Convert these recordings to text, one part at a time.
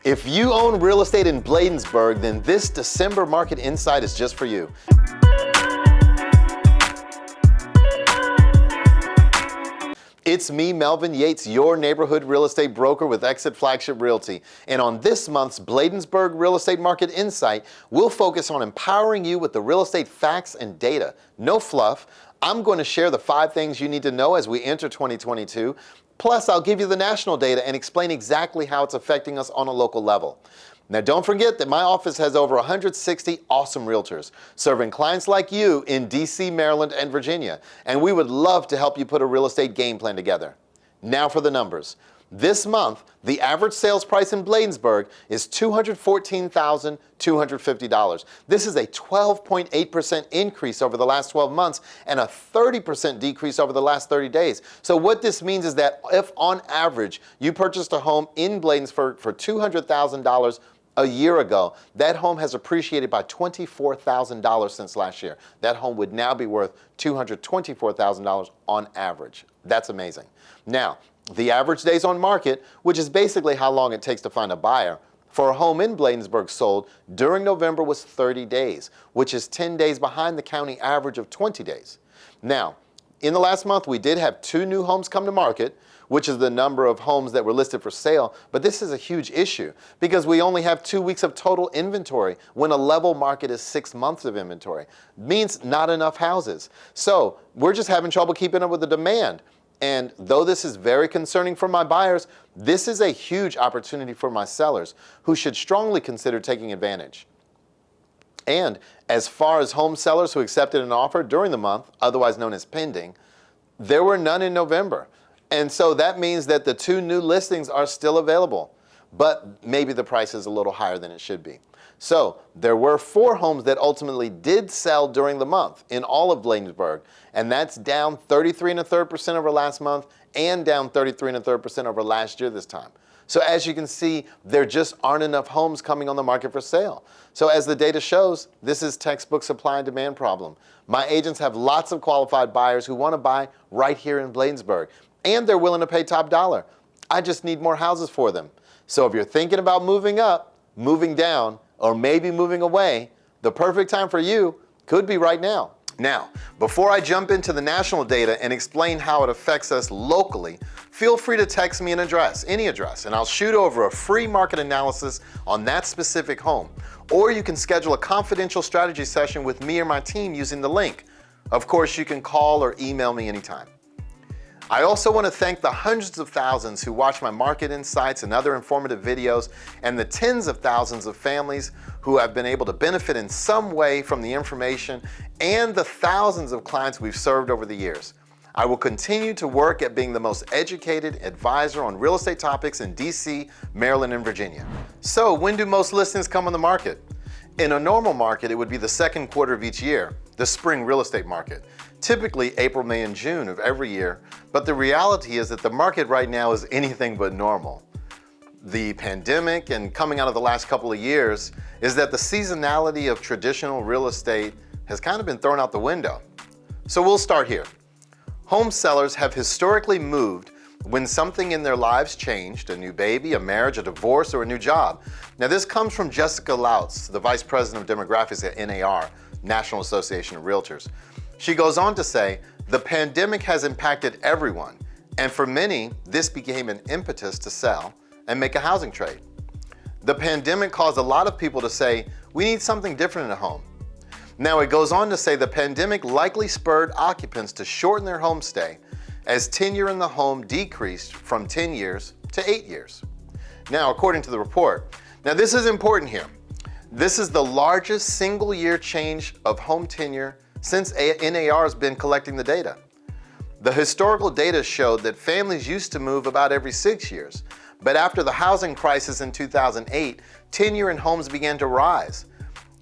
If you own real estate in Bladensburg, then this December Market Insight is just for you. It's me, Melvin Yates, your neighborhood real estate broker with EXIT Flagship Realty. And on this month's Bladensburg Real Estate Market Insight, we'll focus on empowering you with the real estate facts and data. No fluff. I'm going to share the 5 things you need to know as we enter 2022. Plus, I'll give you the national data and explain exactly how it's affecting us on a local level. Now, don't forget that my office has over 160 awesome realtors serving clients like you in DC, Maryland, and Virginia. And we would love to help you put a real estate game plan together. Now for the numbers. This month, the average sales price in Bladensburg is $214,250. This is a 12.8% increase over the last 12 months and a 30% decrease over the last 30 days. So what this means is that if on average you purchased a home in Bladensburg for $200,000 a year ago, that home has appreciated by $24,000 since last year. That home would now be worth $224,000 on average. That's amazing. Now, the average days on market, which is basically how long it takes to find a buyer, for a home in Bladensburg sold during November was 30 days, which is 10 days behind the county average of 20 days. Now, in the last month, we did have 2 new homes come to market, which is the number of homes that were listed for sale. But this is a huge issue because we only have 2 weeks of total inventory when a level market is 6 months of inventory. It means not enough houses. So we're just having trouble keeping up with the demand. And though this is very concerning for my buyers, this is a huge opportunity for my sellers who should strongly consider taking advantage. And as far as home sellers who accepted an offer during the month, otherwise known as pending, there were none in November. And so that means that the 2 new listings are still available, but maybe the price is a little higher than it should be. So there were 4 homes that ultimately did sell during the month in all of Bladensburg, and that's down 33 1/3% over last month and down 33 1/3% over last year this time. So as you can see, there just aren't enough homes coming on the market for sale. So as the data shows, this is textbook supply and demand problem. My agents have lots of qualified buyers who want to buy right here in Bladensburg, and they're willing to pay top dollar. I just need more houses for them. So if you're thinking about moving up, moving down, or maybe moving away, the perfect time for you could be right now. Now, before I jump into the national data and explain how it affects us locally, feel free to text me an address, any address, and I'll shoot over a free market analysis on that specific home. Or you can schedule a confidential strategy session with me or my team using the link. Of course, you can call or email me anytime. I also want to thank the hundreds of thousands who watch my market insights and other informative videos, and the tens of thousands of families who have been able to benefit in some way from the information, and the thousands of clients we've served over the years. I will continue to work at being the most educated advisor on real estate topics in DC, Maryland, and Virginia. So when do most listings come on the market? In a normal market, it would be the second quarter of each year, the spring real estate market. Typically April, May, and June of every year, but the reality is that the market right now is anything but normal. The pandemic and coming out of the last couple of years is that the seasonality of traditional real estate has kind of been thrown out the window. So we'll start here. Home sellers have historically moved when something in their lives changed, a new baby, a marriage, a divorce, or a new job. Now this comes from Jessica Lautz, the Vice President of Demographics at NAR, National Association of Realtors. She goes on to say, the pandemic has impacted everyone, and for many, this became an impetus to sell and make a housing trade. The pandemic caused a lot of people to say, we need something different in a home. Now it goes on to say the pandemic likely spurred occupants to shorten their home stay as tenure in the home decreased from 10 years to 8 years. Now, according to the report, now this is important here. This is the largest single year change of home tenure since NAR has been collecting the data. The historical data showed that families used to move about every 6 years, but after the housing crisis in 2008, tenure in homes began to rise.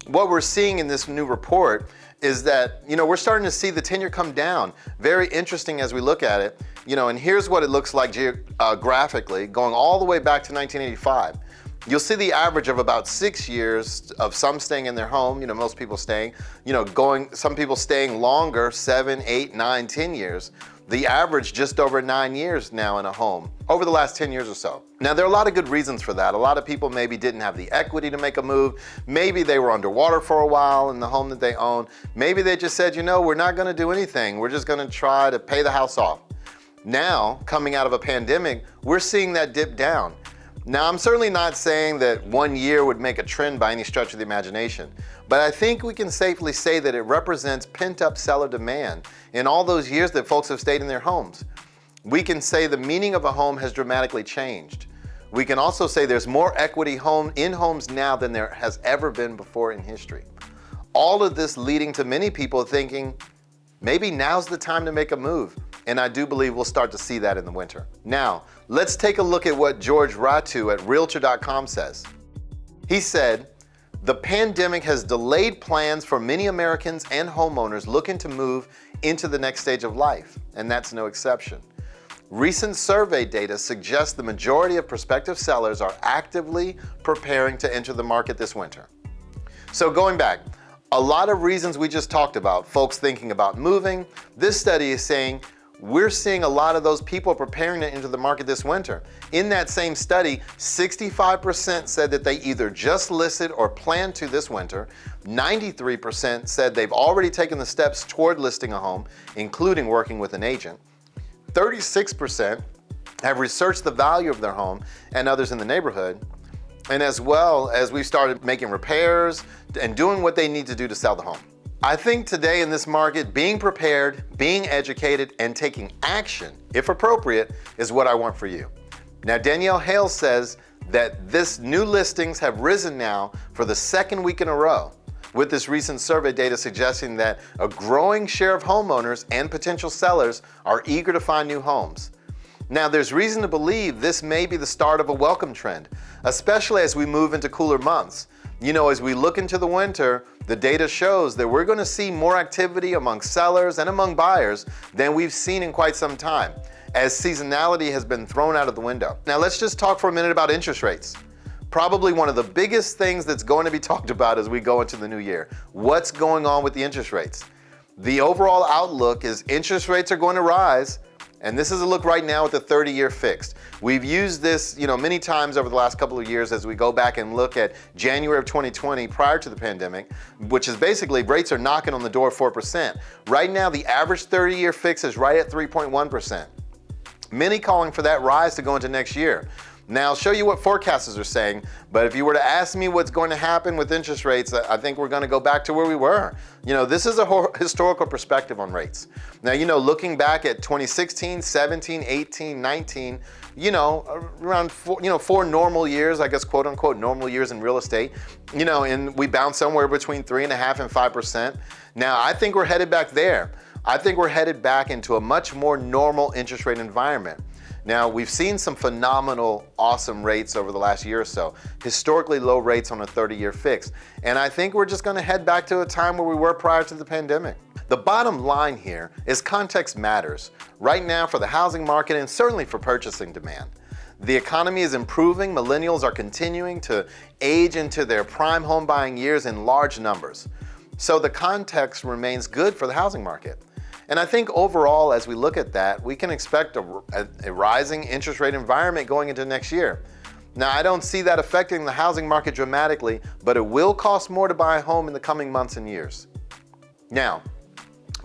What we're seeing in this new report is that, we're starting to see the tenure come down. Very interesting as we look at it, and here's what it looks like geographically, going all the way back to 1985. You'll see the average of about 6 years of some staying in their home, most people staying, some people staying longer, 7, 8, 9, 10 years. The average just over 9 years now in a home, over the last 10 years or so. Now, there are a lot of good reasons for that. A lot of people maybe didn't have the equity to make a move. Maybe they were underwater for a while in the home that they own. Maybe they just said, we're not gonna do anything. We're just gonna try to pay the house off. Now, coming out of a pandemic, we're seeing that dip down. Now, I'm certainly not saying that 1 year would make a trend by any stretch of the imagination, but I think we can safely say that it represents pent-up seller demand in all those years that folks have stayed in their homes. We can say the meaning of a home has dramatically changed. We can also say there's more equity in homes now than there has ever been before in history. All of this leading to many people thinking, maybe now's the time to make a move. And I do believe we'll start to see that in the winter. Now, let's take a look at what George Ratu at Realtor.com says. He said, the pandemic has delayed plans for many Americans and homeowners looking to move into the next stage of life, and that's no exception. Recent survey data suggests the majority of prospective sellers are actively preparing to enter the market this winter. So going back, a lot of reasons we just talked about, folks thinking about moving. This study is saying we're seeing a lot of those people preparing to enter the market this winter. In that same study, 65% said that they either just listed or plan to this winter. 93% said they've already taken the steps toward listing a home, including working with an agent. 36% have researched the value of their home and others in the neighborhood. And as well as we've started making repairs and doing what they need to do to sell the home. I think today in this market, being prepared, being educated, and taking action, if appropriate, is what I want for you. Now, Danielle Hale says that this new listings have risen now for the second week in a row, with this recent survey data suggesting that a growing share of homeowners and potential sellers are eager to find new homes. Now, there's reason to believe this may be the start of a welcome trend, especially as we move into cooler months. As we look into the winter, the data shows that we're going to see more activity among sellers and among buyers than we've seen in quite some time, as seasonality has been thrown out of the window. Now, let's just talk for a minute about interest rates. Probably one of the biggest things that's going to be talked about as we go into the new year. What's going on with the interest rates? The overall outlook is interest rates are going to rise. And this is a look right now at the 30-year fixed. We've used this, many times over the last couple of years as we go back and look at January of 2020 prior to the pandemic, which is basically rates are knocking on the door of 4%. Right now, the average 30-year fix is right at 3.1%. Many calling for that rise to go into next year. Now, I'll show you what forecasters are saying, but if you were to ask me what's going to happen with interest rates, I think we're going to go back to where we were. This is a historical perspective on rates. Now, looking back at 2016, 17, 18, 19, around four normal years, I guess, quote unquote, normal years in real estate, and we bounced somewhere between 3.5% and 5%. Now, I think we're headed back there. I think we're headed back into a much more normal interest rate environment. Now, we've seen some phenomenal, awesome rates over the last year or so, historically low rates on a 30-year fix. And I think we're just going to head back to a time where we were prior to the pandemic. The bottom line here is context matters right now for the housing market and certainly for purchasing demand. The economy is improving. Millennials are continuing to age into their prime home buying years in large numbers. So the context remains good for the housing market. And I think overall, as we look at that, we can expect a rising interest rate environment going into next year. Now, I don't see that affecting the housing market dramatically, but it will cost more to buy a home in the coming months and years. Now,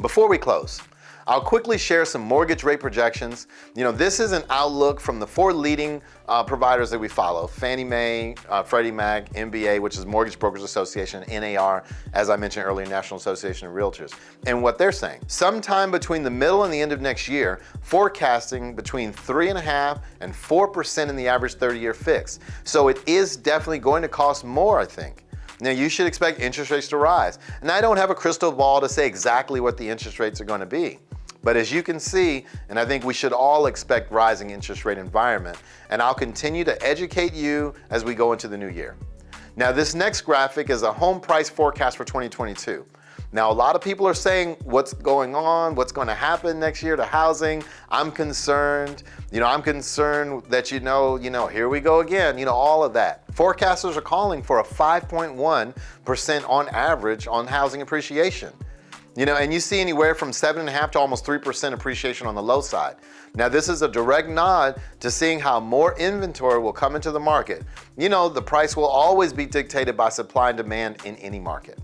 before we close, I'll quickly share some mortgage rate projections. This is an outlook from the four leading providers that we follow: Fannie Mae, Freddie Mac, MBA, which is Mortgage Brokers Association, NAR, as I mentioned earlier, National Association of Realtors. And what they're saying, sometime between the middle and the end of next year, forecasting between 3.5% and 4% in the average 30-year fix. So it is definitely going to cost more, I think. Now, you should expect interest rates to rise. And I don't have a crystal ball to say exactly what the interest rates are going to be. But as you can see, and I think we should all expect rising interest rate environment, and I'll continue to educate you as we go into the new year. Now, this next graphic is a home price forecast for 2022. Now, a lot of people are saying what's going on, what's going to happen next year to housing. I'm concerned. I'm concerned that, here we go again, all of that. Forecasters are calling for a 5.1% on average on housing appreciation. And you see anywhere from 7.5 to almost 3% appreciation on the low side. Now, this is a direct nod to seeing how more inventory will come into the market. The price will always be dictated by supply and demand in any market.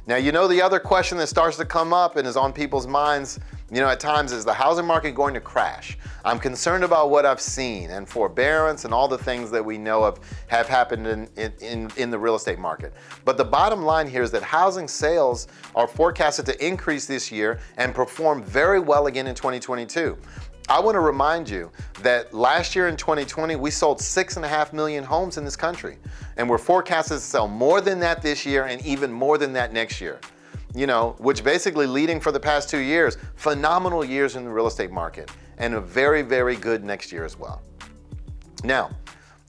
Now, the other question that starts to come up and is on people's minds, at times, is the housing market going to crash? I'm concerned about what I've seen and forbearance and all the things that we know have happened in the real estate market. But the bottom line here is that housing sales are forecasted to increase this year and perform very well again in 2022. I want to remind you that last year in 2020, we sold 6.5 million homes in this country. And we're forecasted to sell more than that this year and even more than that next year. Which basically leading for the past 2 years, phenomenal years in the real estate market and a very, very good next year as well. Now,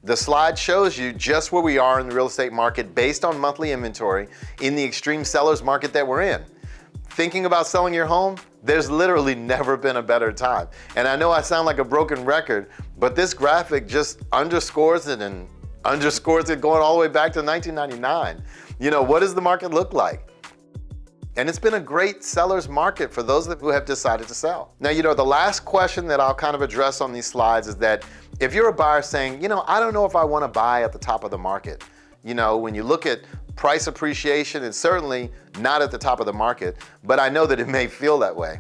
the slide shows you just where we are in the real estate market based on monthly inventory in the extreme seller's market that we're in. Thinking about selling your home? There's literally never been a better time. And I know I sound like a broken record, but this graphic just underscores it and underscores it going all the way back to 1999. What does the market look like? And it's been a great seller's market for those who have decided to sell. Now, the last question that I'll kind of address on these slides is that if you're a buyer saying, I don't know if I want to buy at the top of the market. When you look at price appreciation, it's certainly not at the top of the market, but I know that it may feel that way.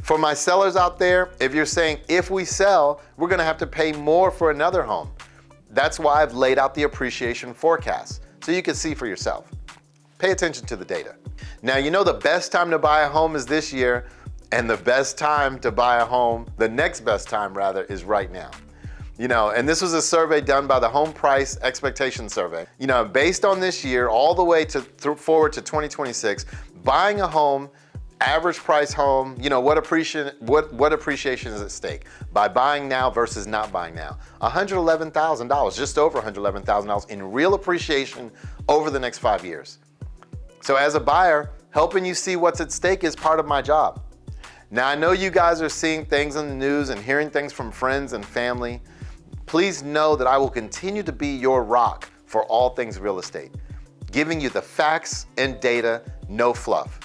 For my sellers out there, if you're saying, if we sell, we're going to have to pay more for another home. That's why I've laid out the appreciation forecast, so you can see for yourself. Pay attention to the data. Now, the best time to buy a home is this year, and the best time to buy a home, the next best time rather, is right now. And this was a survey done by the Home Price Expectation Survey. Based on this year, all the way forward to 2026, buying a home, average price home, what appreciation is at stake by buying now versus not buying now? $111,000, just over $111,000 in real appreciation over the next 5 years. So as a buyer, helping you see what's at stake is part of my job. Now, I know you guys are seeing things in the news and hearing things from friends and family. Please know that I will continue to be your rock for all things real estate, giving you the facts and data, no fluff.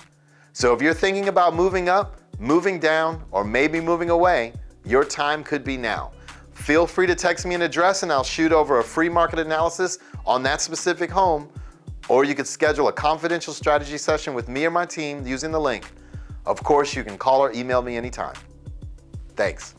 So if you're thinking about moving up, moving down, or maybe moving away, your time could be now. Feel free to text me an address and I'll shoot over a free market analysis on that specific home, or you could schedule a confidential strategy session with me or my team using the link. Of course, you can call or email me anytime. Thanks.